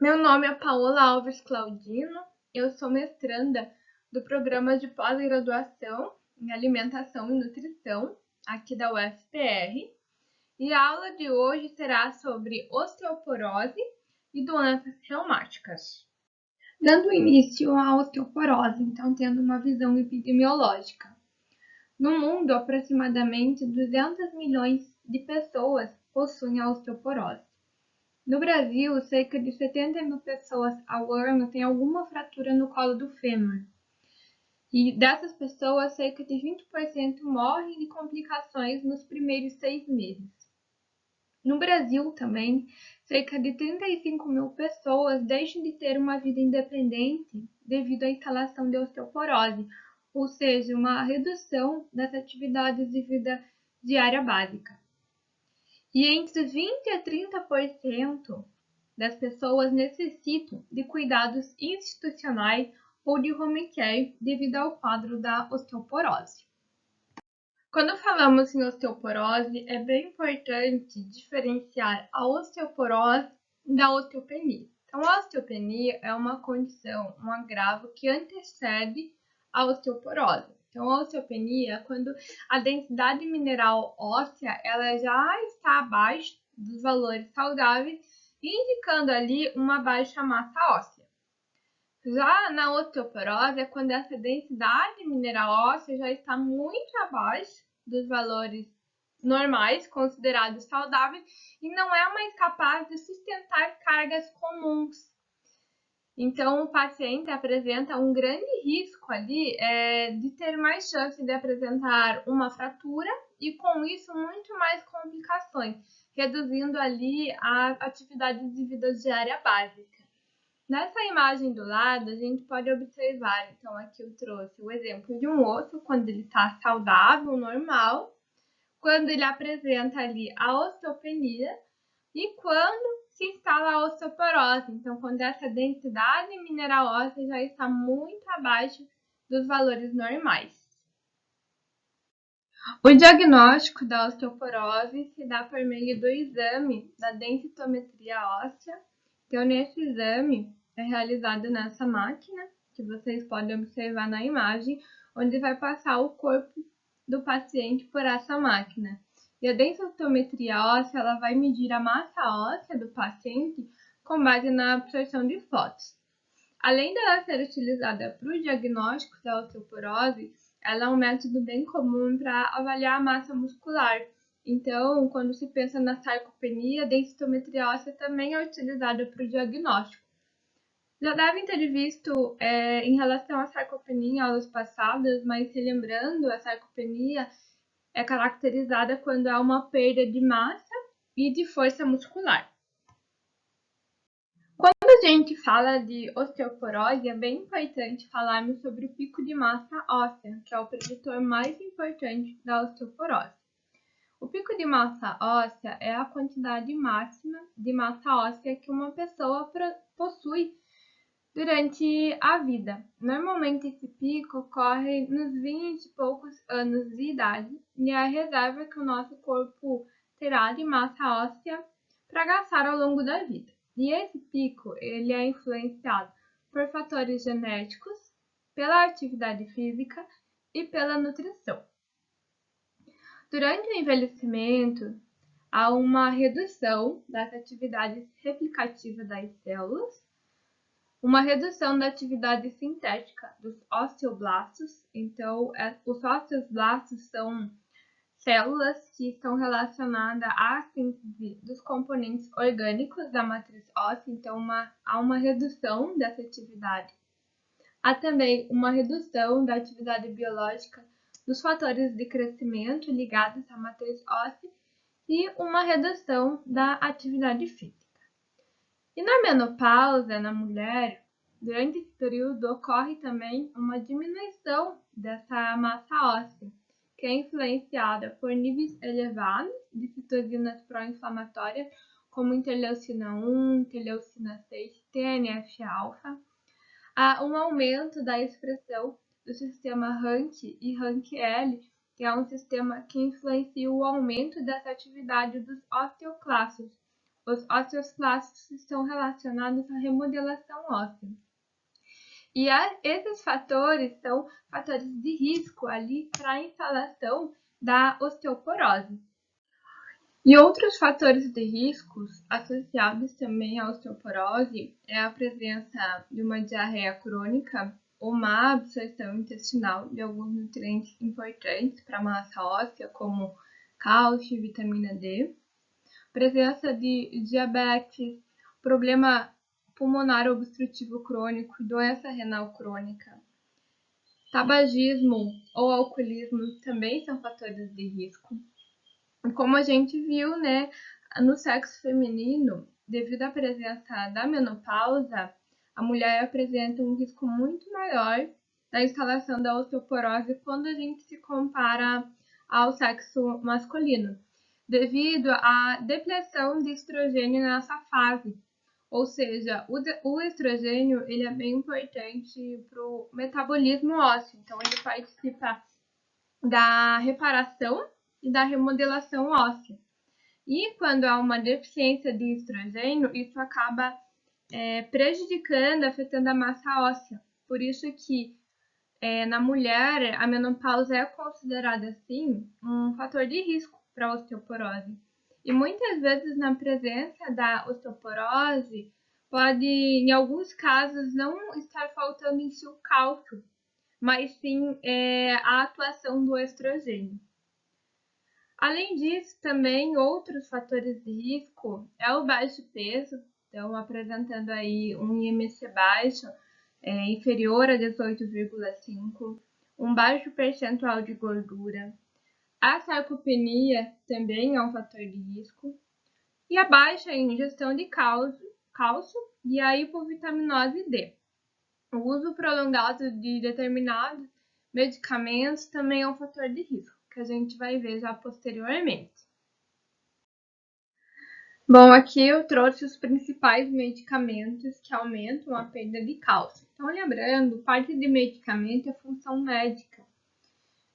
Meu nome é Paola Alves Claudino, eu sou mestranda do programa de pós-graduação em Alimentação e Nutrição, aqui da UFPR, e a aula de hoje será sobre osteoporose e doenças reumáticas. Dando início à osteoporose, então tendo uma visão epidemiológica. No mundo, aproximadamente 200 milhões de pessoas possuem a osteoporose. No Brasil, cerca de 70 mil pessoas ao ano têm alguma fratura no colo do fêmur. E dessas pessoas, cerca de 20% morrem de complicações nos primeiros 6 meses. No Brasil também, cerca de 35 mil pessoas deixam de ter uma vida independente devido à instalação de osteoporose, ou seja, uma redução das atividades de vida diária básica. E entre 20 a 30% das pessoas necessitam de cuidados institucionais ou de home care devido ao quadro da osteoporose. Quando falamos em osteoporose, é bem importante diferenciar a osteoporose da osteopenia. Então, a osteopenia é uma condição, um agravo que antecede a osteoporose. Então, a osteopenia é quando a densidade mineral óssea ela já está abaixo dos valores saudáveis, indicando ali uma baixa massa óssea. Já na osteoporose é quando essa densidade mineral óssea já está muito abaixo dos valores normais, considerados saudáveis, e não é mais capaz de sustentar cargas comuns. Então, o paciente apresenta um grande risco ali de ter mais chance de apresentar uma fratura e, com isso, muito mais complicações, reduzindo ali a atividade de vida diária básica. Nessa imagem do lado, a gente pode observar, então aqui eu trouxe o exemplo de um osso quando ele está saudável, normal, quando ele apresenta ali a osteopenia e quando se instala a osteoporose. Então, quando essa densidade mineral óssea já está muito abaixo dos valores normais. O diagnóstico da osteoporose se dá por meio do exame da densitometria óssea. Então, nesse exame, é realizado nessa máquina, que vocês podem observar na imagem, onde vai passar o corpo do paciente por essa máquina. E a densitometria óssea ela vai medir a massa óssea do paciente com base na absorção de fotos. Além dela ser utilizada para o diagnóstico da osteoporose, ela é um método bem comum para avaliar a massa muscular. Então, quando se pensa na sarcopenia, a densitometria óssea também é utilizada para o diagnóstico. Já devem ter visto em relação à sarcopenia em aulas passadas, mas relembrando, a sarcopenia é caracterizada quando há uma perda de massa e de força muscular. Quando a gente fala de osteoporose, é bem importante falarmos sobre o pico de massa óssea, que é o preditor mais importante da osteoporose. O pico de massa óssea é a quantidade máxima de massa óssea que uma pessoa possui durante a vida. Normalmente esse pico ocorre nos 20 e poucos anos de idade e é a reserva que o nosso corpo terá de massa óssea para gastar ao longo da vida. E esse pico ele é influenciado por fatores genéticos, pela atividade física e pela nutrição. Durante o envelhecimento, há uma redução das atividades replicativas das células, uma redução da atividade sintética dos osteoblastos. Então, os osteoblastos são células que estão relacionadas à síntese dos componentes orgânicos da matriz óssea, então há uma redução dessa atividade. Há também uma redução da atividade biológica dos fatores de crescimento ligados à matriz óssea e uma redução da atividade física. E na menopausa, na mulher, durante esse período ocorre também uma diminuição dessa massa óssea, que é influenciada por níveis elevados de citocinas pró-inflamatórias, como interleucina 1, interleucina 6, TNF-alfa, há um aumento da expressão do sistema RANK e RANKL, que é um sistema que influencia o aumento dessa atividade dos osteoclastos, os osteoclastos estão relacionados à remodelação óssea. E esses fatores são fatores de risco ali para a instalação da osteoporose. E outros fatores de riscos associados também à osteoporose é a presença de uma diarreia crônica ou má absorção intestinal de alguns nutrientes importantes para a massa óssea, como cálcio e vitamina D, presença de diabetes, problema pulmonar obstrutivo crônico e doença renal crônica. Tabagismo ou alcoolismo também são fatores de risco. Como a gente viu, né, no sexo feminino, devido à presença da menopausa, a mulher apresenta um risco muito maior da instalação da osteoporose quando a gente se compara ao sexo masculino, devido à depleção de estrogênio nessa fase. Ou seja, o estrogênio ele é bem importante para o metabolismo ósseo, então ele participa da reparação e da remodelação óssea. E quando há uma deficiência de estrogênio, isso acaba prejudicando, afetando a massa óssea. Por isso que na mulher a menopausa é considerada assim um fator de risco para a osteoporose. E muitas vezes na presença da osteoporose pode, em alguns casos, não estar faltando em si o cálcio, mas sim a atuação do estrogênio. Além disso, também outros fatores de risco é o baixo peso, então apresentando aí um IMC baixo, inferior a 18,5, um baixo percentual de gordura. A sarcopenia também é um fator de risco. E a baixa ingestão de cálcio e a hipovitaminose D. O uso prolongado de determinados medicamentos também é um fator de risco, que a gente vai ver já posteriormente. Bom, aqui eu trouxe os principais medicamentos que aumentam a perda de cálcio. Então, lembrando, parte de medicamento é função médica,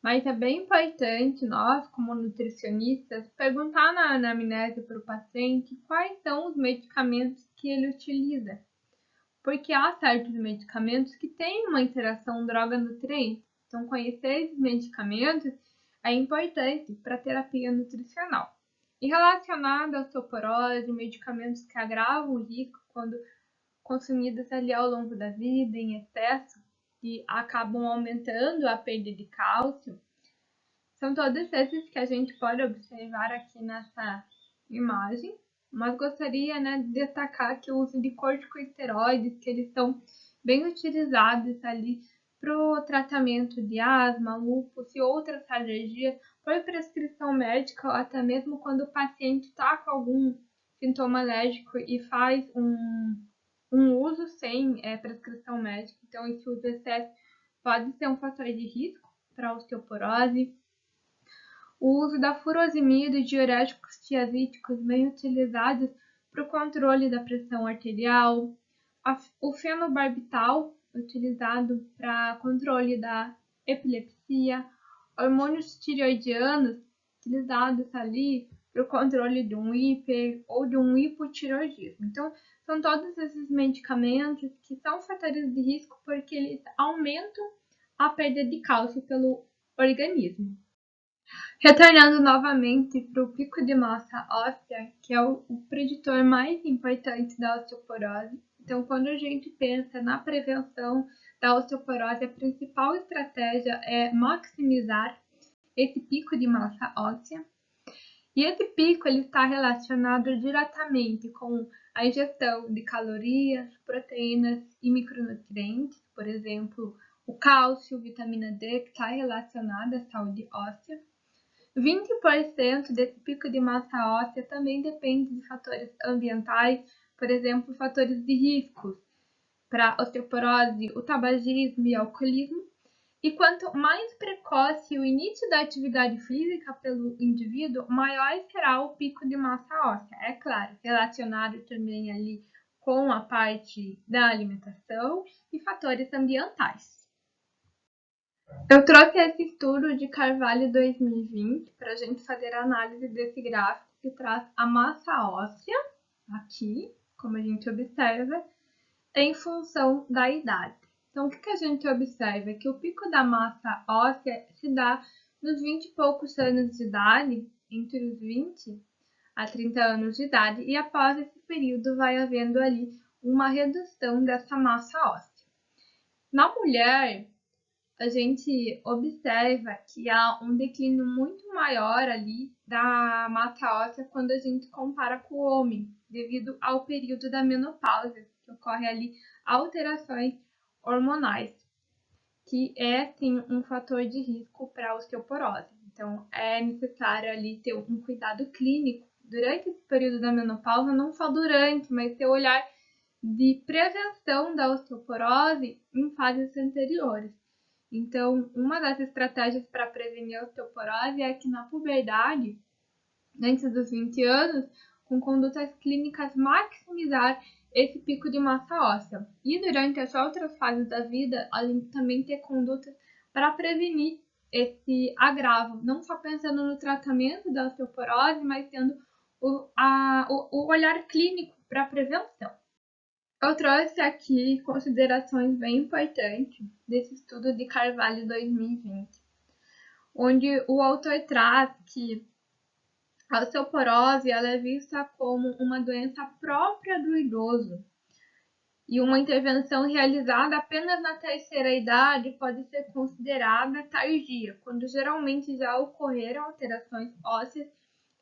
mas é bem importante nós, como nutricionistas, perguntar na anamnese para o paciente quais são os medicamentos que ele utiliza, porque há certos medicamentos que têm uma interação droga-nutriente. Então, conhecer esses medicamentos é importante para a terapia nutricional. E relacionado à osteoporose, medicamentos que agravam o risco quando consumidos ali ao longo da vida em excesso e acabam aumentando a perda de cálcio, são todos esses que a gente pode observar aqui nessa imagem. Mas gostaria, de destacar que o uso de corticosteroides, que eles são bem utilizados ali para o tratamento de asma, lúpus e outras alergias, por prescrição médica, ou até mesmo quando o paciente está com algum sintoma alérgico e faz um uso sem prescrição médica. Então, esse uso excesso pode ser um fator de risco para a osteoporose. O uso da furosemida e diuréticos tiazídicos bem utilizados para o controle da pressão arterial. O fenobarbital, utilizado para controle da epilepsia. Hormônios tireoidianos, utilizados ali para o controle de um hiper ou de um hipotireoidismo. Então, são todos esses medicamentos que são fatores de risco porque eles aumentam a perda de cálcio pelo organismo. Retornando novamente para o pico de massa óssea, que é o preditor mais importante da osteoporose. Então, quando a gente pensa na prevenção da osteoporose, a principal estratégia é maximizar esse pico de massa óssea. E esse pico ele está relacionado diretamente com a ingestão de calorias, proteínas e micronutrientes, por exemplo, o cálcio, vitamina D, que está relacionada à saúde óssea. 20% desse pico de massa óssea também depende de fatores ambientais, por exemplo, fatores de riscos para osteoporose, o tabagismo e alcoolismo. E quanto mais precoce o início da atividade física pelo indivíduo, maior será o pico de massa óssea. É claro, relacionado também ali com a parte da alimentação e fatores ambientais. Eu trouxe esse estudo de Carvalho 2020 para a gente fazer a análise desse gráfico que traz a massa óssea aqui, como a gente observa, em função da idade. Então, o que a gente observa é que o pico da massa óssea se dá nos 20 e poucos anos de idade, entre os 20 a 30 anos de idade, e após esse período vai havendo ali uma redução dessa massa óssea. Na mulher, a gente observa que há um declínio muito maior ali da massa óssea quando a gente compara com o homem, devido ao período da menopausa, que ocorre ali alterações hormonais, que é sim um fator de risco para a osteoporose. Então, é necessário ali ter um cuidado clínico durante esse período da menopausa, não só durante, mas ter o olhar de prevenção da osteoporose em fases anteriores. Então, uma das estratégias para prevenir a osteoporose é que na puberdade, antes dos 20 anos, com condutas clínicas, maximizar esse pico de massa óssea. E durante as outras fases da vida, a gente também ter condutas para prevenir esse agravo, não só pensando no tratamento da osteoporose, mas tendo o olhar clínico para a prevenção. Eu trouxe aqui considerações bem importantes desse estudo de Carvalho 2020, onde o autor traz que a osteoporose ela é vista como uma doença própria do idoso e uma intervenção realizada apenas na terceira idade pode ser considerada tardia, quando geralmente já ocorreram alterações ósseas,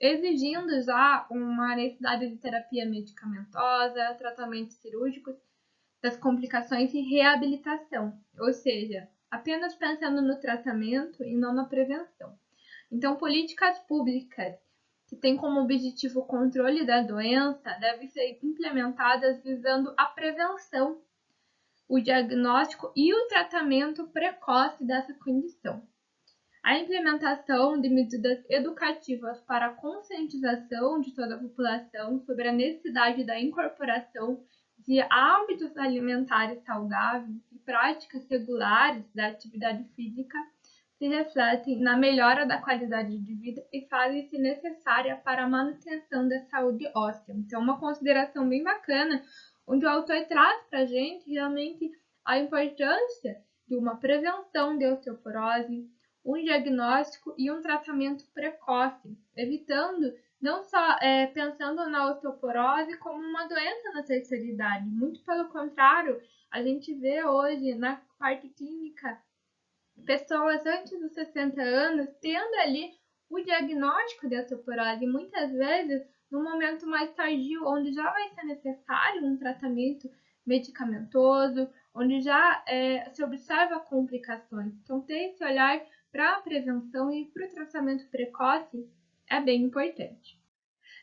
exigindo já uma necessidade de terapia medicamentosa, tratamentos cirúrgicos das complicações e reabilitação, ou seja, apenas pensando no tratamento e não na prevenção. Então, políticas públicas que têm como objetivo o controle da doença devem ser implementadas visando a prevenção, o diagnóstico e o tratamento precoce dessa condição. A implementação de medidas educativas para a conscientização de toda a população sobre a necessidade da incorporação de hábitos alimentares saudáveis e práticas regulares da atividade física se refletem na melhora da qualidade de vida e fazem-se necessária para a manutenção da saúde óssea. Então, uma consideração bem bacana, onde o autor traz para a gente realmente a importância de uma prevenção de osteoporose, um diagnóstico e um tratamento precoce, evitando não só pensando na osteoporose como uma doença na terceira idade. Muito pelo contrário, a gente vê hoje na parte clínica pessoas antes dos 60 anos tendo ali o diagnóstico de osteoporose, muitas vezes no momento mais tardio, onde já vai ser necessário um tratamento medicamentoso, onde já se observa complicações. Então, ter esse olhar para a prevenção e para o tratamento precoce é bem importante.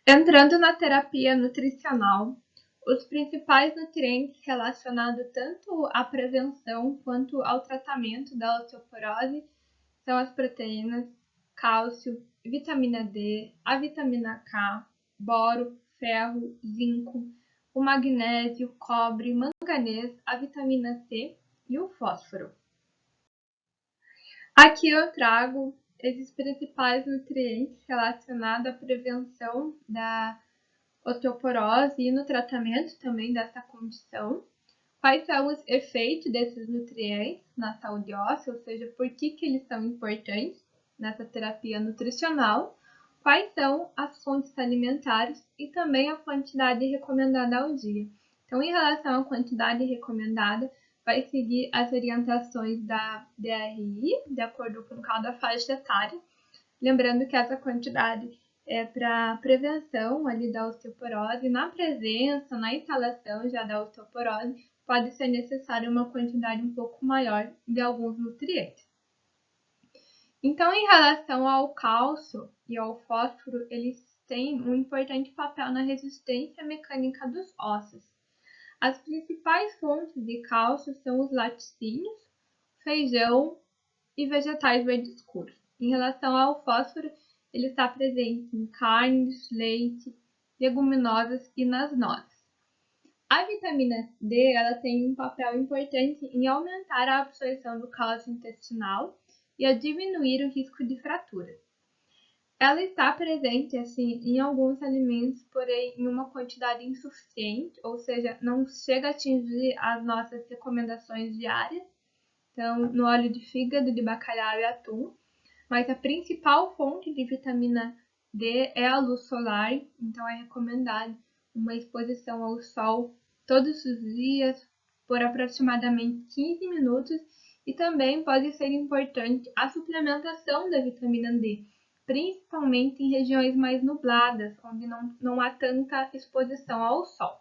Entrando na terapia nutricional, os principais nutrientes relacionados tanto à prevenção quanto ao tratamento da osteoporose são as proteínas, cálcio, vitamina D, a vitamina K, boro, ferro, zinco, o magnésio, cobre, manganês, a vitamina C e o fósforo. Aqui eu trago esses principais nutrientes relacionados à prevenção da osteoporose e no tratamento também dessa condição. Quais são os efeitos desses nutrientes na saúde óssea, ou seja, por que eles são importantes nessa terapia nutricional, quais são as fontes alimentares e também a quantidade recomendada ao dia. Então, em relação à quantidade recomendada, vai seguir as orientações da DRI, de acordo com cada faixa etária, lembrando que essa quantidade é para prevenção ali da osteoporose, na presença, na instalação já da osteoporose, pode ser necessária uma quantidade um pouco maior de alguns nutrientes. Então, em relação ao cálcio e ao fósforo, eles têm um importante papel na resistência mecânica dos ossos. As principais fontes de cálcio são os laticínios, feijão e vegetais verdes escuros. Em relação ao fósforo, ele está presente em carnes, leite, leguminosas e nas nozes. A vitamina D ela tem um papel importante em aumentar a absorção do cálcio intestinal e a diminuir o risco de fraturas. Ela está presente assim em alguns alimentos, porém em uma quantidade insuficiente, ou seja, não chega a atingir as nossas recomendações diárias. Então, no óleo de fígado, de bacalhau e atum. Mas a principal fonte de vitamina D é a luz solar, então é recomendado uma exposição ao sol todos os dias por aproximadamente 15 minutos e também pode ser importante a suplementação da vitamina D, principalmente em regiões mais nubladas, onde não há tanta exposição ao sol.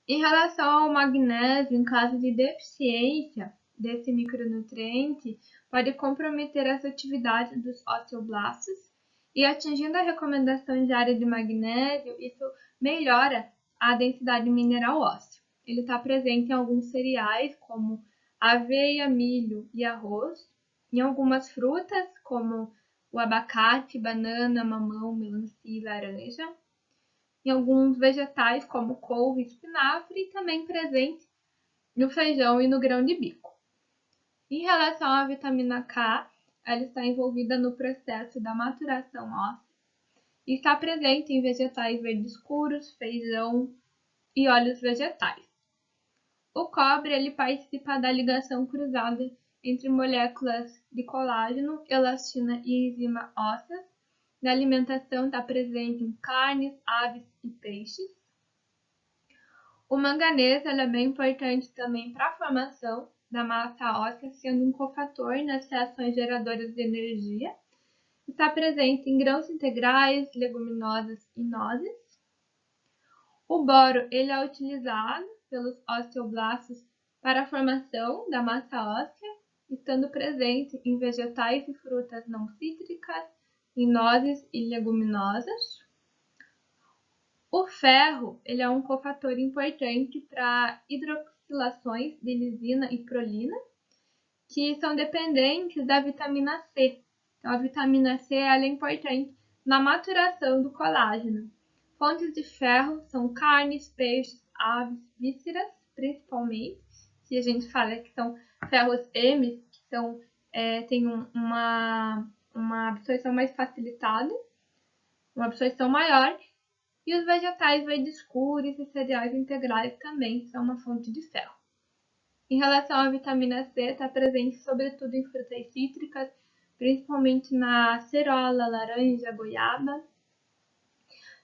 Em relação ao magnésio, em caso de deficiência desse micronutriente, pode comprometer as atividades dos osteoblastos e atingindo a recomendação diária de magnésio, isso melhora a densidade mineral óssea. Ele está presente em alguns cereais, como aveia, milho e arroz, em algumas frutas, como o abacate, banana, mamão, melancia e laranja, em alguns vegetais, como couve e espinafre, e também presente no feijão e no grão de bico. Em relação à vitamina K, ela está envolvida no processo da maturação óssea e está presente em vegetais verdes escuros, feijão e óleos vegetais. O cobre ele participa da ligação cruzada entre moléculas de colágeno, elastina e enzima ósseas. Na alimentação está presente em carnes, aves e peixes. O manganês é bem importante também para a formação da massa óssea, sendo um cofator nas reações geradoras de energia. Está presente em grãos integrais, leguminosas e nozes. O boro ele é utilizado pelos osteoblastos para a formação da massa óssea, estando presente em vegetais e frutas não cítricas, em nozes e leguminosas. O ferro ele é um cofator importante para hidroxilações de lisina e prolina, que são dependentes da vitamina C. Então, a vitamina C ela é importante na maturação do colágeno. Fontes de ferro são carnes, peixes, aves, vísceras, principalmente, que a gente fala que são ferros M, que têm uma absorção mais facilitada, uma absorção maior, e os vegetais verdes escuros e cereais integrais também são uma fonte de ferro. Em relação à vitamina C, está presente sobretudo em frutas cítricas, principalmente na cerola, laranja, goiaba.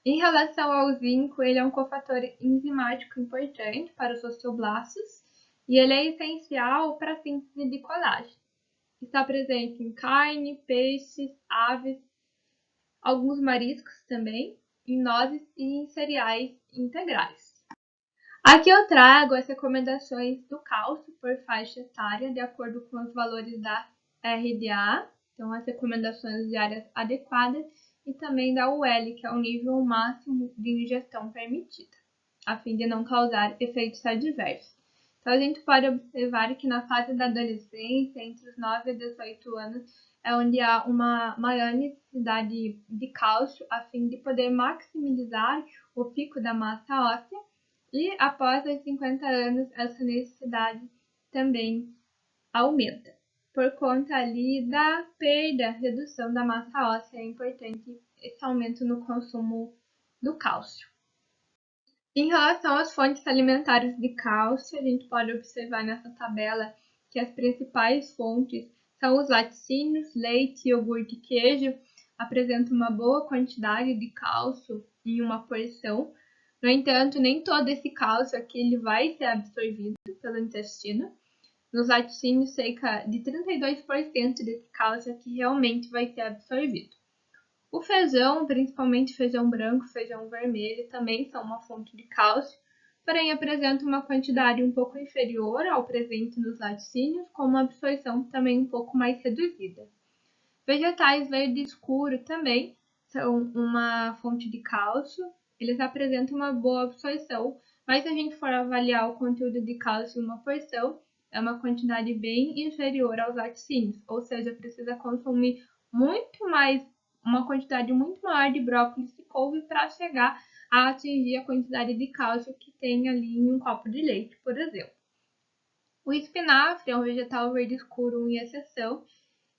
Em relação ao zinco, ele é um cofator enzimático importante para os osteoblastos e ele é essencial para a síntese de colágeno. Está presente em carne, peixes, aves, alguns mariscos também, em nozes e em cereais integrais. Aqui eu trago as recomendações do cálcio por faixa etária, de acordo com os valores da RDA, então as recomendações diárias adequadas, e também da UL, que é o nível máximo de ingestão permitida, a fim de não causar efeitos adversos. Então a gente pode observar que na fase da adolescência, entre os 9 e 18 anos, é onde há uma maior necessidade de cálcio, a fim de poder maximizar o pico da massa óssea, e após os 50 anos, essa necessidade também aumenta. Por conta ali da perda, redução da massa óssea, é importante esse aumento no consumo do cálcio. Em relação às fontes alimentares de cálcio, a gente pode observar nessa tabela que as principais fontes são os laticínios, leite, iogurte e queijo, apresentam uma boa quantidade de cálcio em uma porção. No entanto, nem todo esse cálcio aqui ele vai ser absorvido pelo intestino. Nos laticínios, cerca de 32% desse cálcio aqui realmente vai ser absorvido. O feijão, principalmente feijão branco, feijão vermelho, também são uma fonte de cálcio, porém apresentam uma quantidade um pouco inferior ao presente nos laticínios, com uma absorção também um pouco mais reduzida. Vegetais verde escuro também são uma fonte de cálcio, eles apresentam uma boa absorção, mas se a gente for avaliar o conteúdo de cálcio em uma porção, é uma quantidade bem inferior aos laticínios, ou seja, precisa consumir uma quantidade muito maior de brócolis e couve para chegar a atingir a quantidade de cálcio que tem ali em um copo de leite, por exemplo. O espinafre é um vegetal verde escuro em exceção,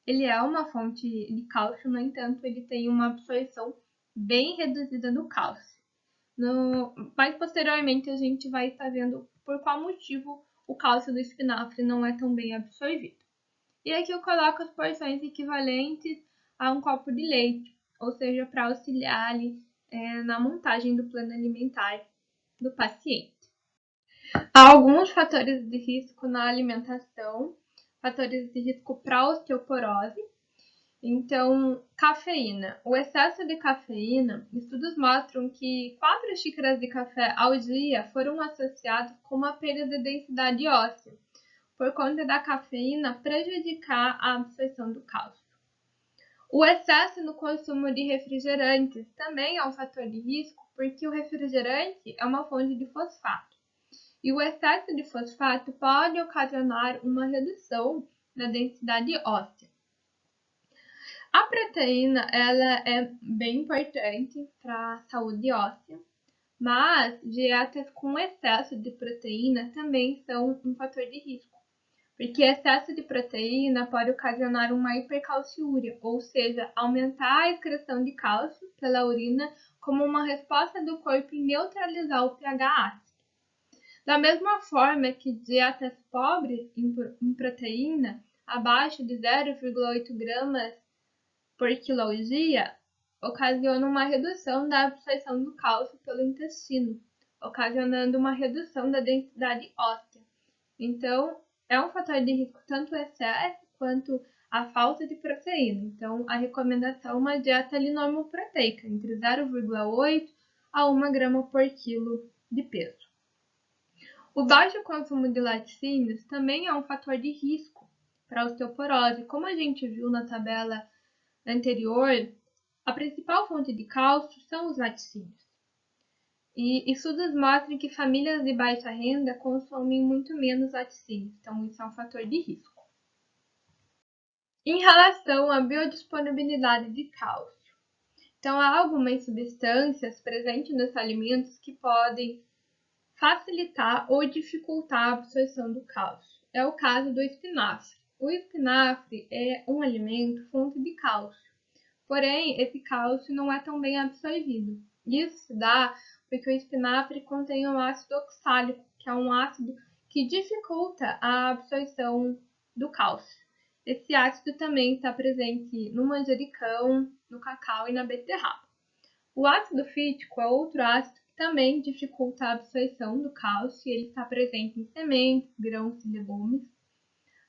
ele é uma fonte de cálcio, no entanto, ele tem uma absorção bem reduzida do cálcio. Mais posteriormente, a gente vai estar vendo por qual motivo o cálcio do espinafre não é tão bem absorvido. E aqui eu coloco as porções equivalentes a um copo de leite, ou seja, para auxiliar ali, na montagem do plano alimentar do paciente. Há alguns fatores de risco na alimentação, fatores de risco para osteoporose. Então, cafeína. O excesso de cafeína, estudos mostram que 4 xícaras de café ao dia foram associados com uma perda de densidade óssea, por conta da cafeína prejudicar a absorção do cálcio. O excesso no consumo de refrigerantes também é um fator de risco, porque o refrigerante é uma fonte de fosfato. E o excesso de fosfato pode ocasionar uma redução na densidade óssea. A proteína ela é bem importante para a saúde óssea, mas dietas com excesso de proteína também são um fator de risco, porque excesso de proteína pode ocasionar uma hipercalciúria, ou seja, aumentar a excreção de cálcio pela urina como uma resposta do corpo em neutralizar o pH ácido. Da mesma forma que dietas pobres em proteína, abaixo de 0,8 gramas por quilo ao dia, ocasionam uma redução da absorção do cálcio pelo intestino, ocasionando uma redução da densidade óssea. Então, é um fator de risco tanto o excesso quanto a falta de proteína. Então, a recomendação é uma dieta normoproteica, entre 0,8 a 1 grama por quilo de peso. O baixo consumo de laticínios também é um fator de risco para a osteoporose. Como a gente viu na tabela anterior, a principal fonte de cálcio são os laticínios. E estudos mostram que famílias de baixa renda consomem muito menos laticínios, então isso é um fator de risco. Em relação à biodisponibilidade de cálcio, então há algumas substâncias presentes nos alimentos que podem facilitar ou dificultar a absorção do cálcio. É o caso do espinafre. O espinafre é um alimento fonte de cálcio, porém esse cálcio não é tão bem absorvido. Isso se dá porque o espinafre contém um ácido oxálico, que é um ácido que dificulta a absorção do cálcio. Esse ácido também está presente no manjericão, no cacau e na beterraba. O ácido fítico é outro ácido que também dificulta a absorção do cálcio, e ele está presente em sementes, grãos e legumes.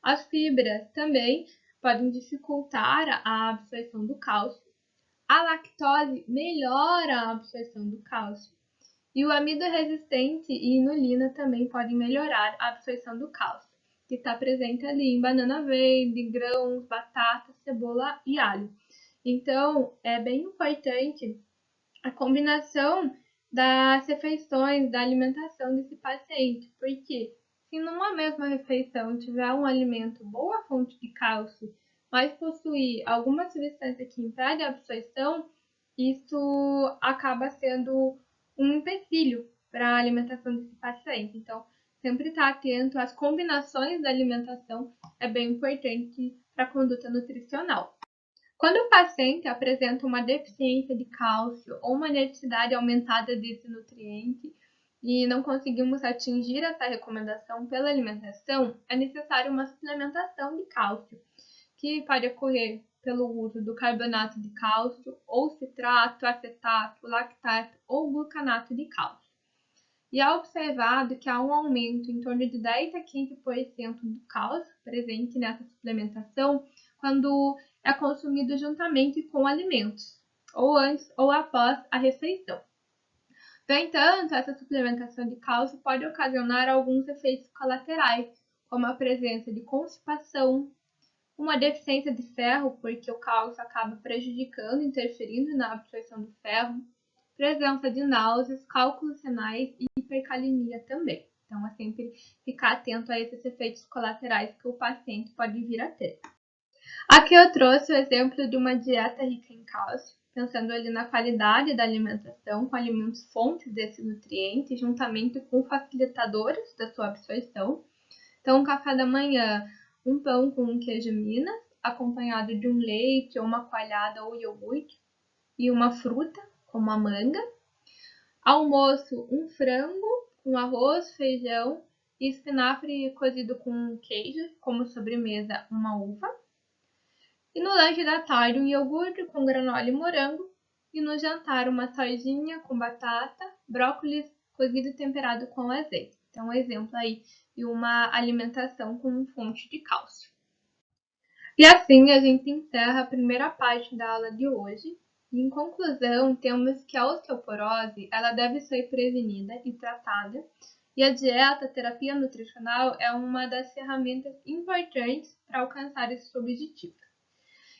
As fibras também podem dificultar a absorção do cálcio. A lactose melhora a absorção do cálcio. E o amido resistente e inulina também podem melhorar a absorção do cálcio, que está presente ali em banana verde, grãos, batata, cebola e alho. Então, é bem importante a combinação das refeições, da alimentação desse paciente, porque se numa mesma refeição tiver um alimento boa fonte de cálcio, mas possuir alguma substância que impede a absorção, isso acaba sendo um empecilho para a alimentação desse paciente. Então, sempre estar atento às combinações da alimentação é bem importante para a conduta nutricional. Quando o paciente apresenta uma deficiência de cálcio ou uma necessidade aumentada desse nutriente e não conseguimos atingir essa recomendação pela alimentação, é necessário uma suplementação de cálcio, que pode ocorrer pelo uso do carbonato de cálcio, ou citrato, acetato, lactato ou glucanato de cálcio. E é observado que há um aumento em torno de 10 a 15% do cálcio presente nessa suplementação quando é consumido juntamente com alimentos, ou antes ou após a refeição. No entanto, essa suplementação de cálcio pode ocasionar alguns efeitos colaterais, como a presença de constipação, uma deficiência de ferro, porque o cálcio acaba prejudicando, interferindo na absorção do ferro, presença de náuseas, cálculos renais e hipercalemia também. Então, é sempre ficar atento a esses efeitos colaterais que o paciente pode vir a ter. Aqui eu trouxe o exemplo de uma dieta rica em cálcio, pensando ali na qualidade da alimentação, com alimentos fontes desse nutriente, juntamente com facilitadores da sua absorção. Então, um café da manhã, um pão com queijo Minas, acompanhado de um leite ou uma coalhada ou iogurte e uma fruta, como a manga. Almoço, um frango com arroz, feijão e espinafre cozido com queijo, como sobremesa, uma uva. E no lanche da tarde, um iogurte com granola e morango. E no jantar, uma sardinha com batata, brócolis cozido e temperado com azeite. Então, um exemplo aí de uma alimentação com fonte de cálcio. E assim a gente encerra a primeira parte da aula de hoje. E, em conclusão, temos que a osteoporose ela deve ser prevenida e tratada. E a dieta, a terapia nutricional é uma das ferramentas importantes para alcançar esses objetivos.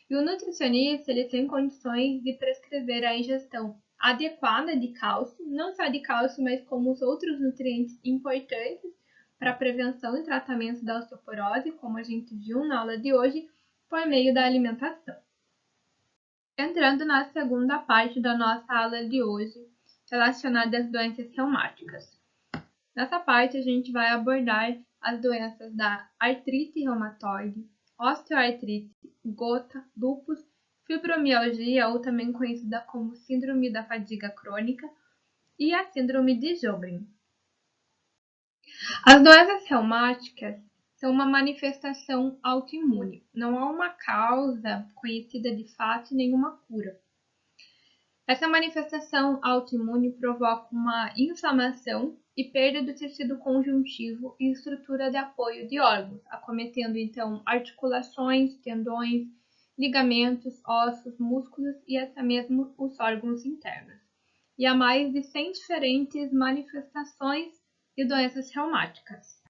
E o nutricionista ele tem condições de prescrever a ingestão adequada de cálcio, não só de cálcio, mas como os outros nutrientes importantes para a prevenção e tratamento da osteoporose, como a gente viu na aula de hoje, por meio da alimentação. Entrando na segunda parte da nossa aula de hoje, relacionada às doenças reumáticas. Nessa parte, a gente vai abordar as doenças da artrite reumatoide, osteoartrite, gota, lúpus, fibromialgia, ou também conhecida como síndrome da fadiga crônica, e a síndrome de Sjögren. As doenças reumáticas são uma manifestação autoimune. Não há uma causa conhecida de fato e nenhuma cura. Essa manifestação autoimune provoca uma inflamação e perda do tecido conjuntivo e estrutura de apoio de órgãos, acometendo então articulações, tendões, ligamentos, ossos, músculos e até mesmo os órgãos internos. E há mais de 100 diferentes manifestações de doenças reumáticas.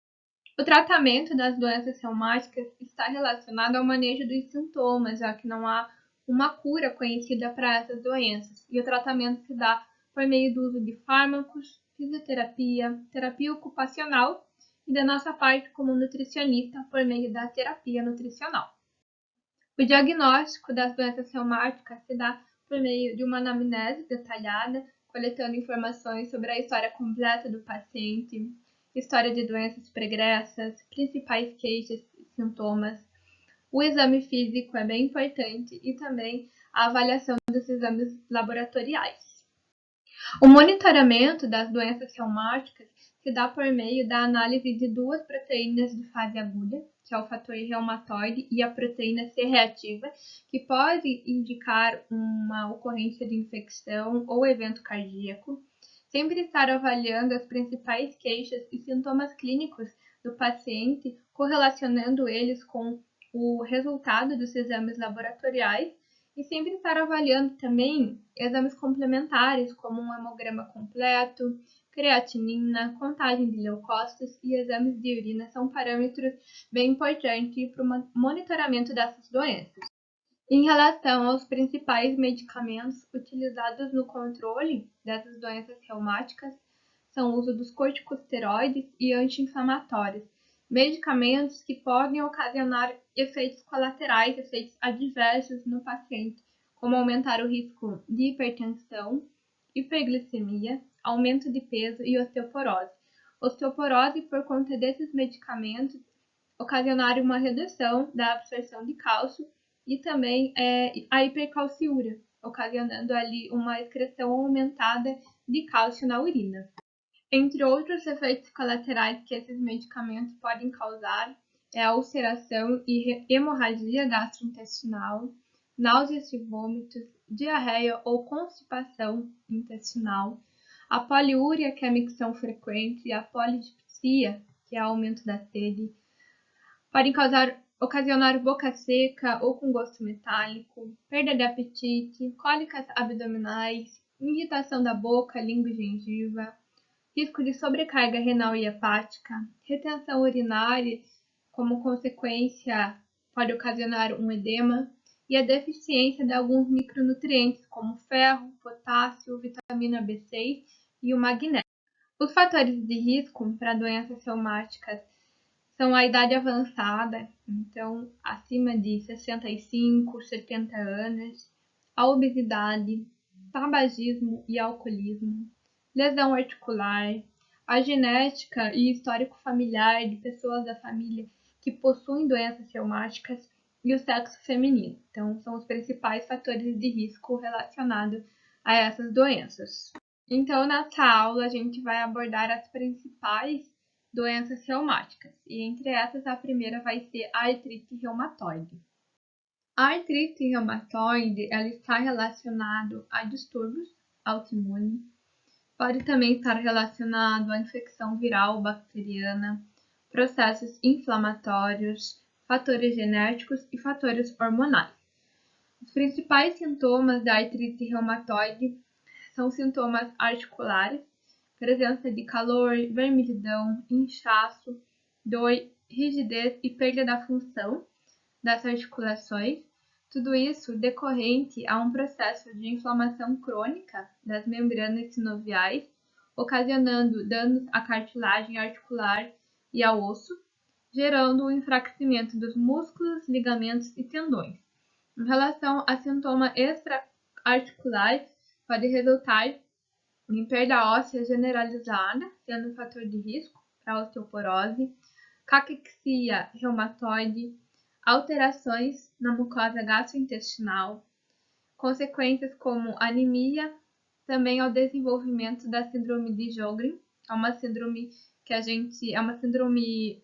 O tratamento das doenças reumáticas está relacionado ao manejo dos sintomas, já que não há uma cura conhecida para essas doenças, e o tratamento se dá por meio do uso de fármacos, fisioterapia, terapia ocupacional e da nossa parte como nutricionista por meio da terapia nutricional. O diagnóstico das doenças reumáticas se dá por meio de uma anamnese detalhada, coletando informações sobre a história completa do paciente, história de doenças pregressas, principais queixas e sintomas. O exame físico é bem importante e também a avaliação dos exames laboratoriais. O monitoramento das doenças reumáticas se dá por meio da análise de duas proteínas de fase aguda, que é o fator reumatoide e a proteína C reativa, que pode indicar uma ocorrência de infecção ou evento cardíaco. Sempre estar avaliando as principais queixas e sintomas clínicos do paciente, correlacionando eles com o resultado dos exames laboratoriais e sempre estar avaliando também exames complementares, como um hemograma completo, creatinina, contagem de leucócitos e exames de urina são parâmetros bem importantes para o monitoramento dessas doenças. Em relação aos principais medicamentos utilizados no controle dessas doenças reumáticas, são o uso dos corticosteroides e anti-inflamatórios, medicamentos que podem ocasionar efeitos colaterais, efeitos adversos no paciente, como aumentar o risco de hipertensão, hiperglicemia, aumento de peso e osteoporose. Osteoporose, por conta desses medicamentos, ocasionar uma redução da absorção de cálcio e também a hipercalciúria, ocasionando ali uma excreção aumentada de cálcio na urina. Entre outros efeitos colaterais que esses medicamentos podem causar é a ulceração e hemorragia gastrointestinal, náuseas e vômitos, diarreia ou constipação intestinal, a poliúria, que é a micção frequente, e a polidipsia, que é o aumento da sede, podem ocasionar boca seca ou com gosto metálico, perda de apetite, cólicas abdominais, irritação da boca, língua e gengiva, risco de sobrecarga renal e hepática, retenção urinária, como consequência, pode ocasionar um edema, e a deficiência de alguns micronutrientes, como ferro, potássio, vitamina B6 e o magnésio. Os fatores de risco para doenças reumáticas são a idade avançada, então acima de 65, 70 anos, a obesidade, tabagismo e alcoolismo, lesão articular, a genética e histórico familiar de pessoas da família que possuem doenças reumáticas e o sexo feminino. Então, são os principais fatores de risco relacionados a essas doenças. Então, nessa aula, a gente vai abordar as principais doenças reumáticas. E entre essas, a primeira vai ser a artrite reumatoide. A artrite reumatoide, ela está relacionada a distúrbios autoimunes. Pode também estar relacionado à infecção viral bacteriana, processos inflamatórios, fatores genéticos e fatores hormonais. Os principais sintomas da artrite reumatoide são sintomas articulares, presença de calor, vermelhidão, inchaço, dor, rigidez e perda da função das articulações. Tudo isso decorrente a um processo de inflamação crônica das membranas sinoviais, ocasionando danos à cartilagem articular e ao osso, gerando o enfraquecimento dos músculos, ligamentos e tendões. Em relação a sintomas extra-articulares, pode resultar em perda óssea generalizada, sendo um fator de risco para osteoporose, caquexia reumatoide, alterações na mucosa gastrointestinal, consequências como anemia, também ao desenvolvimento da síndrome de Sjögren, é uma síndrome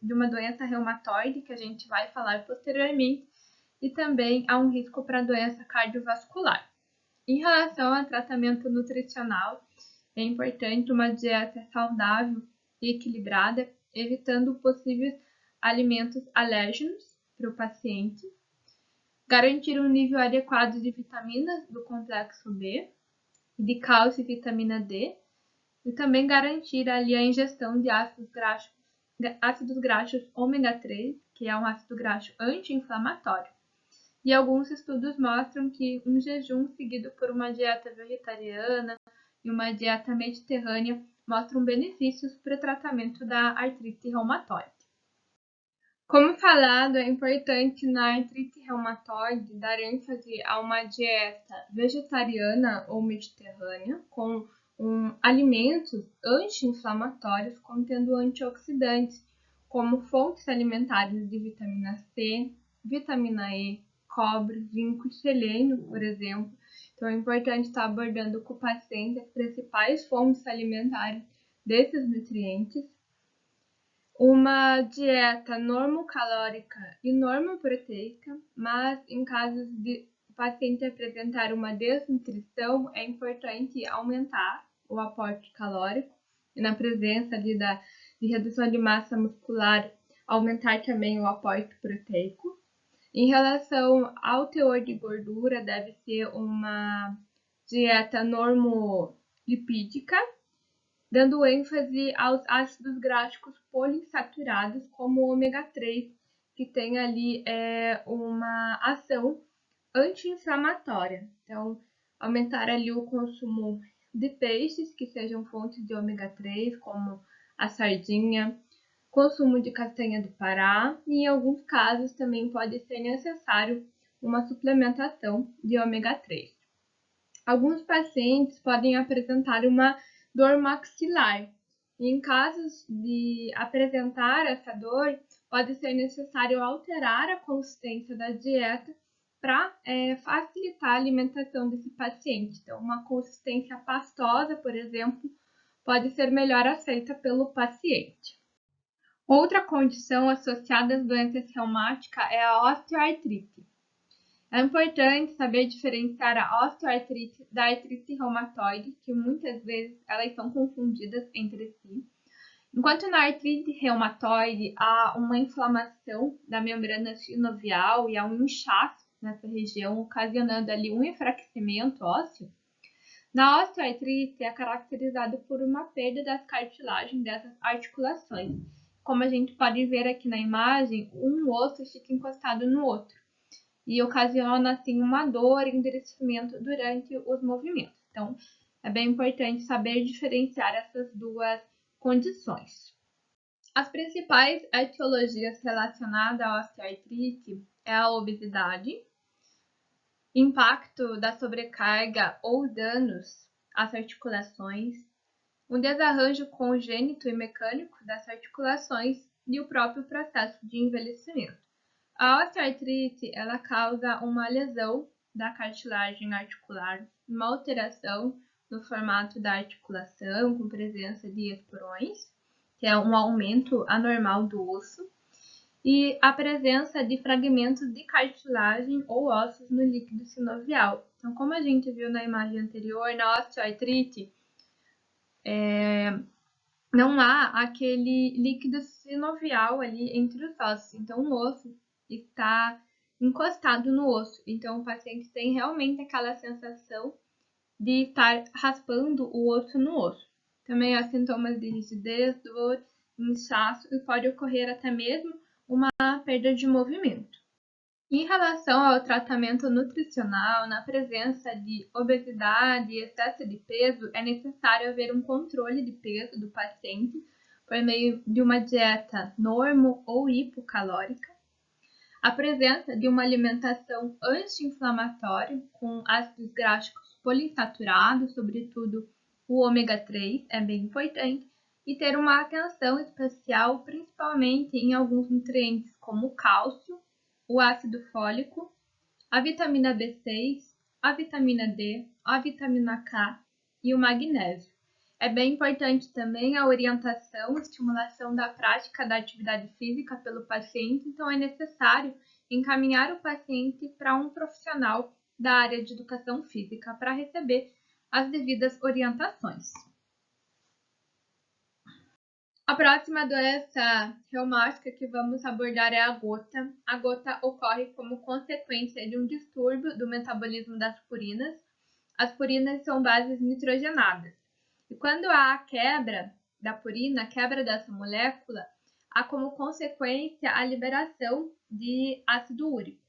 de uma doença reumatoide que a gente vai falar posteriormente, e também há um risco para doença cardiovascular. Em relação ao tratamento nutricional, é importante uma dieta saudável e equilibrada, evitando possíveis alimentos alérgenos para o paciente, garantir um nível adequado de vitaminas do complexo B, de cálcio e vitamina D, e também garantir ali a ingestão de ácidos graxos ômega 3, que é um ácido graxo anti-inflamatório. E alguns estudos mostram que um jejum seguido por uma dieta vegetariana e uma dieta mediterrânea mostram benefícios para o tratamento da artrite reumatoide. Como falado, é importante na artrite reumatoide dar ênfase a uma dieta vegetariana ou mediterrânea com alimentos anti-inflamatórios contendo antioxidantes, como fontes alimentares de vitamina C, vitamina E, cobre, zinco e selênio, por exemplo. Então, é importante estar abordando com o paciente as principais fontes alimentares desses nutrientes. Uma dieta normocalórica e normoproteica, mas em casos de o paciente apresentar uma desnutrição, é importante aumentar o aporte calórico e na presença de redução de massa muscular, aumentar também o aporte proteico. Em relação ao teor de gordura, deve ser uma dieta normolipídica, dando ênfase aos ácidos graxos poliinsaturados, como o ômega 3, que tem ali uma ação anti-inflamatória. Então, aumentar ali o consumo de peixes que sejam fontes de ômega 3, como a sardinha, consumo de castanha do Pará, e em alguns casos também pode ser necessário uma suplementação de ômega 3. Alguns pacientes podem apresentar uma dor maxilar. E em casos de apresentar essa dor, pode ser necessário alterar a consistência da dieta para facilitar a alimentação desse paciente. Então, uma consistência pastosa, por exemplo, pode ser melhor aceita pelo paciente. Outra condição associada às doenças reumáticas é a osteoartrite. É importante saber diferenciar a osteoartrite da artrite reumatoide, que muitas vezes elas são confundidas entre si. Enquanto na artrite reumatoide há uma inflamação da membrana sinovial e há um inchaço nessa região, ocasionando ali um enfraquecimento ósseo, na osteoartrite é caracterizado por uma perda das cartilagens dessas articulações. Como a gente pode ver aqui na imagem, um osso fica encostado no outro e ocasiona assim uma dor e endurecimento durante os movimentos. Então, é bem importante saber diferenciar essas duas condições. As principais etiologias relacionadas à osteoartrite é a obesidade, impacto da sobrecarga ou danos às articulações, um desarranjo congênito e mecânico das articulações e o próprio processo de envelhecimento. A osteoartrite, ela causa uma lesão da cartilagem articular, uma alteração no formato da articulação, com presença de esporões, que é um aumento anormal do osso, e a presença de fragmentos de cartilagem ou ossos no líquido sinovial. Então, como a gente viu na imagem anterior, na osteoartrite, não há aquele líquido sinovial ali entre os ossos. Então, o osso está encostado no osso. Então, o paciente tem realmente aquela sensação de estar raspando o osso no osso. Também há sintomas de rigidez, dor, inchaço e pode ocorrer até mesmo uma perda de movimento. Em relação ao tratamento nutricional, na presença de obesidade e excesso de peso, é necessário haver um controle de peso do paciente por meio de uma dieta normo ou hipocalórica, a presença de uma alimentação anti-inflamatória com ácidos graxos poliinsaturados, sobretudo o ômega 3, é bem importante, e ter uma atenção especial principalmente em alguns nutrientes como o cálcio, o ácido fólico, a vitamina B6, a vitamina D, a vitamina K e o magnésio. É bem importante também a orientação e estimulação da prática da atividade física pelo paciente, então é necessário encaminhar o paciente para um profissional da área de educação física para receber as devidas orientações. A próxima doença reumática que vamos abordar é a gota. A gota ocorre como consequência de um distúrbio do metabolismo das purinas. As purinas são bases nitrogenadas. E quando há a quebra da purina, a quebra dessa molécula, há como consequência a liberação de ácido úrico.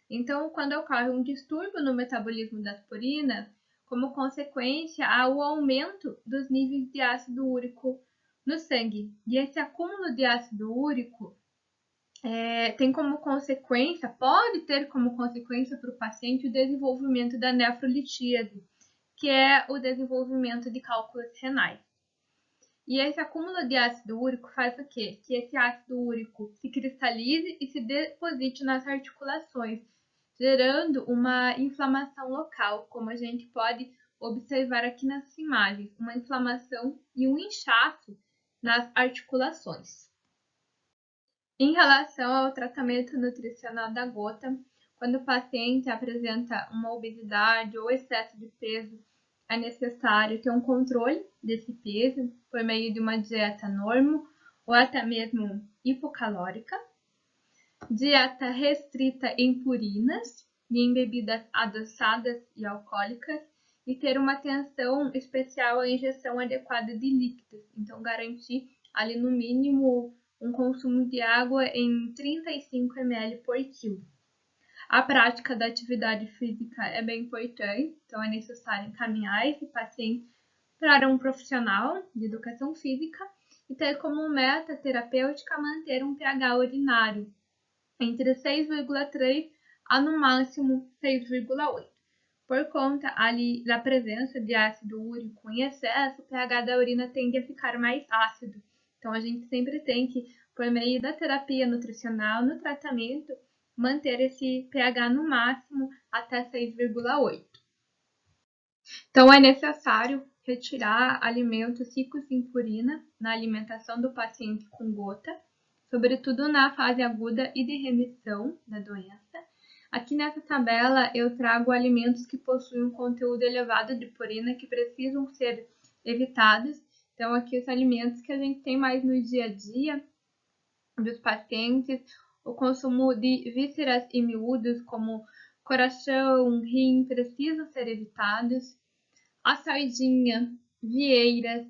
Então, quando ocorre um distúrbio no metabolismo das purinas, como consequência há o aumento dos níveis de ácido úrico no sangue. E esse acúmulo de ácido úrico tem como consequência, pode ter como consequência para o paciente o desenvolvimento da nefrolitíase, que é o desenvolvimento de cálculos renais. E esse acúmulo de ácido úrico faz o quê? Que esse ácido úrico se cristalize e se deposite nas articulações, gerando uma inflamação local, como a gente pode observar aqui nessa imagem, uma inflamação e um inchaço nas articulações. Em relação ao tratamento nutricional da gota, quando o paciente apresenta uma obesidade ou excesso de peso, é necessário ter um controle desse peso por meio de uma dieta normo ou até mesmo hipocalórica, dieta restrita em purinas e em bebidas adoçadas e alcoólicas, e ter uma atenção especial à ingestão adequada de líquidos. Então, garantir ali no mínimo um consumo de água em 35 ml por quilo. A prática da atividade física é bem importante, então é necessário encaminhar esse paciente para um profissional de educação física e ter como meta terapêutica manter um pH urinário entre 6,3 a no máximo 6,8. Por conta ali da presença de ácido úrico em excesso, o pH da urina tende a ficar mais ácido. Então, a gente sempre tem que, por meio da terapia nutricional, no tratamento, manter esse pH no máximo até 6,8. Então, é necessário retirar alimentos ricos em purina na alimentação do paciente com gota, sobretudo na fase aguda e de remissão da doença. Aqui nessa tabela eu trago alimentos que possuem um conteúdo elevado de purina que precisam ser evitados. Então, aqui os alimentos que a gente tem mais no dia a dia dos pacientes, o consumo de vísceras e miúdos, como coração, rim, precisam ser evitados. A sardinha, vieiras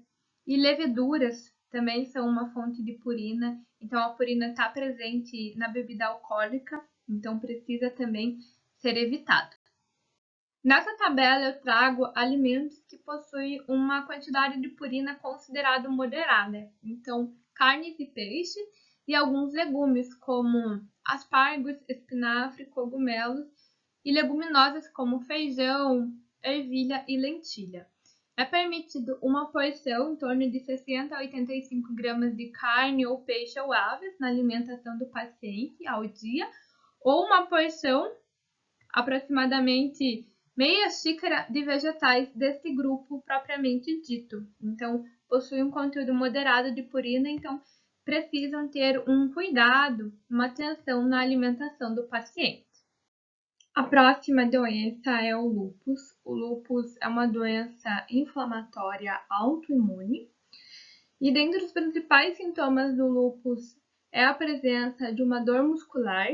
e leveduras também são uma fonte de purina. Então, a purina está presente na bebida alcoólica, então precisa também ser evitado. Nessa tabela eu trago alimentos que possuem uma quantidade de purina considerada moderada. Então, carnes e peixes e alguns legumes, como aspargos, espinafre, cogumelos e leguminosas como feijão, ervilha e lentilha. É permitido uma porção em torno de 60 a 85 gramas de carne ou peixe ou aves na alimentação do paciente ao dia, ou uma porção, aproximadamente meia xícara de vegetais desse grupo propriamente dito. Então, possui um conteúdo moderado de purina, então precisam ter um cuidado, uma atenção na alimentação do paciente. A próxima doença é o lúpus. O lúpus é uma doença inflamatória autoimune. E dentre os principais sintomas do lúpus é a presença de uma dor muscular,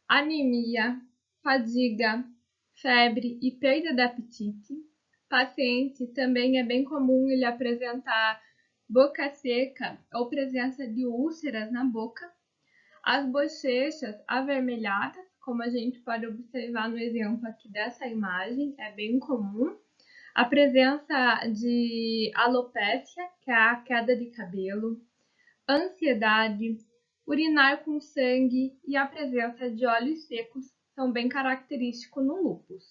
anemia, fadiga, febre e perda de apetite. Paciente também é bem comum ele apresentar boca seca ou presença de úlceras na boca, as bochechas avermelhadas, como a gente pode observar no exemplo aqui dessa imagem, é bem comum. A presença de alopécia, que é a queda de cabelo, ansiedade, urinar com sangue e a presença de olhos secos são bem característicos no lúpus.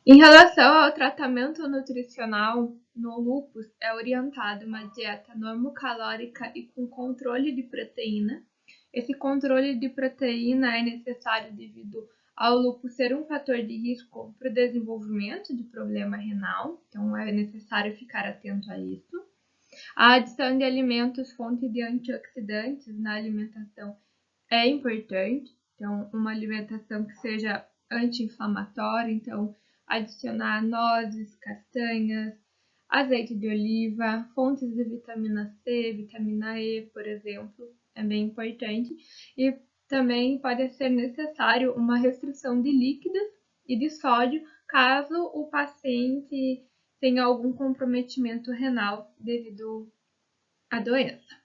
Em relação ao tratamento nutricional, no lúpus é orientada uma dieta normocalórica e com controle de proteína. Esse controle de proteína é necessário devido ao lúpus ser um fator de risco para o desenvolvimento de problema renal, então é necessário ficar atento a isso. A adição de alimentos fonte de antioxidantes na alimentação é importante, então uma alimentação que seja anti-inflamatória, então adicionar nozes, castanhas, azeite de oliva, fontes de vitamina C, vitamina E, por exemplo, é bem importante. E também pode ser necessário uma restrição de líquidos e de sódio, caso o paciente tenha algum comprometimento renal devido à doença.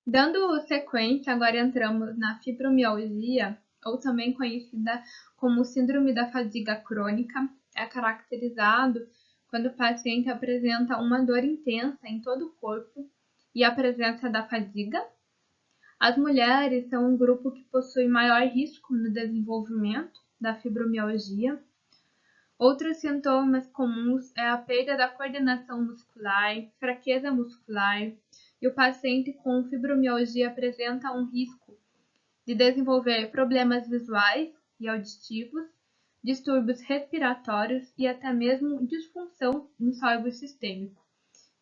Dando sequência, agora entramos na fibromialgia, ou também conhecida como síndrome da fadiga crônica. É caracterizado quando o paciente apresenta uma dor intensa em todo o corpo e a presença da fadiga. As mulheres são um grupo que possui maior risco no desenvolvimento da fibromialgia. Outros sintomas comuns é a perda da coordenação muscular, fraqueza muscular, e o paciente com fibromialgia apresenta um risco de desenvolver problemas visuais e auditivos, distúrbios respiratórios e até mesmo disfunção no sólvo sistêmico.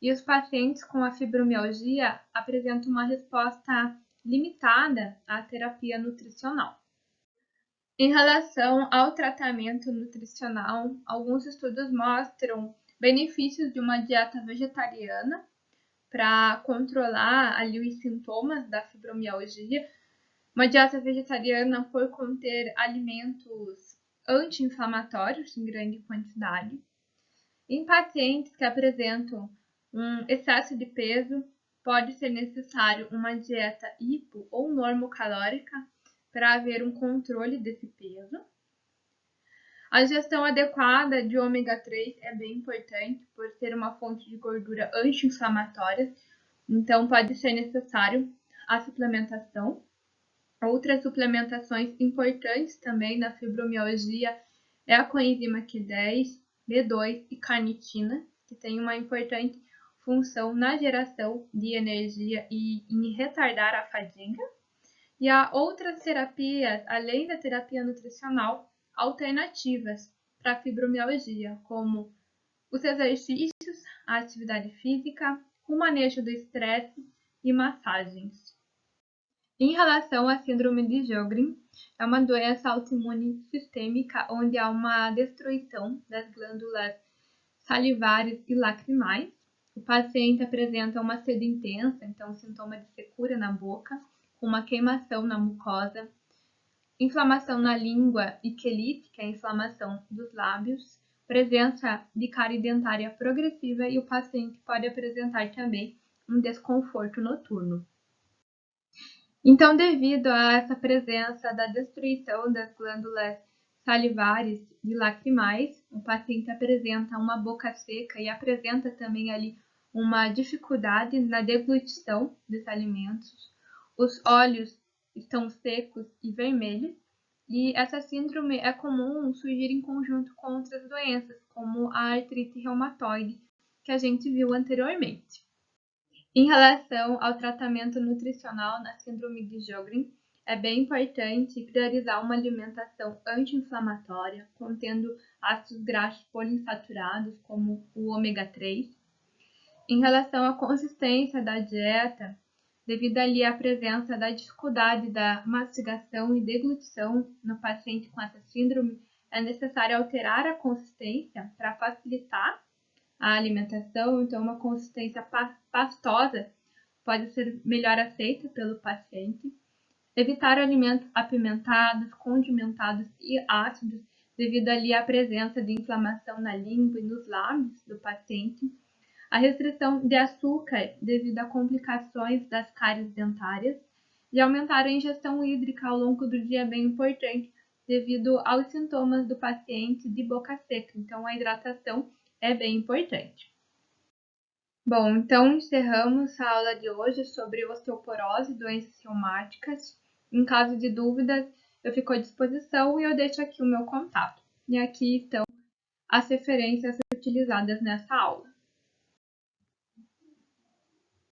E os pacientes com a fibromialgia apresentam uma resposta limitada à terapia nutricional. Em relação ao tratamento nutricional, alguns estudos mostram benefícios de uma dieta vegetariana para controlar ali os sintomas da fibromialgia. Uma dieta vegetariana por conter alimentos anti-inflamatórios em grande quantidade. Em pacientes que apresentam um excesso de peso, pode ser necessário uma dieta hipo ou normocalórica para haver um controle desse peso. A ingestão adequada de ômega 3 é bem importante por ser uma fonte de gordura anti-inflamatória, então pode ser necessário a suplementação. Outras suplementações importantes também na fibromialgia é a coenzima Q10, B2 e carnitina, que tem uma importante função na geração de energia e em retardar a fadiga. E há outras terapias, além da terapia nutricional, alternativas para a fibromialgia, como os exercícios, a atividade física, o manejo do estresse e massagens. Em relação à síndrome de Sjögren, é uma doença autoimune sistêmica onde há uma destruição das glândulas salivares e lacrimais. O paciente apresenta uma sede intensa, então sintoma de secura na boca, com uma queimação na mucosa, inflamação na língua e quelite, que é a inflamação dos lábios, presença de cárie dentária progressiva e o paciente pode apresentar também um desconforto noturno. Então, devido a essa presença da destruição das glândulas salivares e lacrimais, o paciente apresenta uma boca seca e apresenta também ali uma dificuldade na deglutição dos alimentos. Os olhos estão secos e vermelhos, e essa síndrome é comum surgir em conjunto com outras doenças, como a artrite reumatoide, que a gente viu anteriormente. Em relação ao tratamento nutricional na síndrome de Sjögren, é bem importante priorizar uma alimentação anti-inflamatória, contendo ácidos graxos poliinsaturados, como o ômega 3. Em relação à consistência da dieta, devido ali à presença da dificuldade da mastigação e deglutição no paciente com essa síndrome, é necessário alterar a consistência para facilitar a alimentação. Então, uma consistência pastosa pode ser melhor aceita pelo paciente. Evitar alimentos apimentados, condimentados e ácidos, devido ali à presença de inflamação na língua e nos lábios do paciente. A restrição de açúcar, devido a complicações das cáries dentárias. E aumentar a ingestão hídrica ao longo do dia é bem importante, devido aos sintomas do paciente de boca seca. Então, a hidratação é bem importante. Bom, então encerramos a aula de hoje sobre osteoporose e doenças reumáticas. Em caso de dúvidas, eu fico à disposição e eu deixo aqui o meu contato. E aqui estão as referências utilizadas nessa aula.